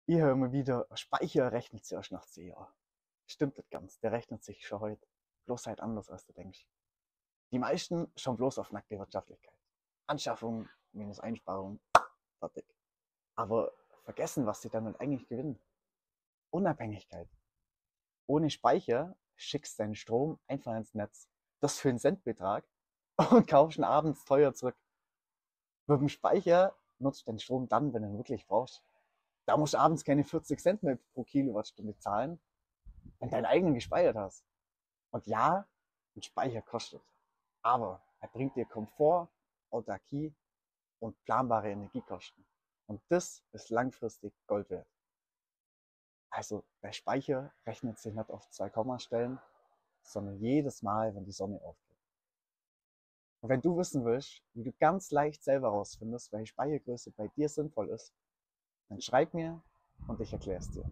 Ich höre immer wieder, Speicher rechnet sich erst nach 10 Jahren. Stimmt nicht ganz, der rechnet sich schon heute. Bloß halt anders, als du denkst. Die meisten schauen bloß auf nackte Wirtschaftlichkeit. Anschaffung minus Einsparung, fertig. Aber vergessen, was sie damit eigentlich gewinnen. Unabhängigkeit. Ohne Speicher schickst deinen Strom einfach ins Netz. Das für einen Centbetrag und kaufst ihn abends teuer zurück. Mit dem Speicher nutzt du den Strom dann, wenn du ihn wirklich brauchst. Da musst du abends keine 40 Cent mehr pro Kilowattstunde zahlen, wenn du deinen eigenen gespeichert hast. Und ja, ein Speicher kostet. Aber er bringt dir Komfort, Autarkie und planbare Energiekosten. Und das ist langfristig Gold wert. Also der Speicher rechnet sich nicht auf 2 Kommastellen, sondern jedes Mal, wenn die Sonne aufgeht. Und wenn du wissen willst, wie du ganz leicht selber herausfindest, welche Speichergröße bei dir sinnvoll ist, dann schreib mir und ich erkläre es dir.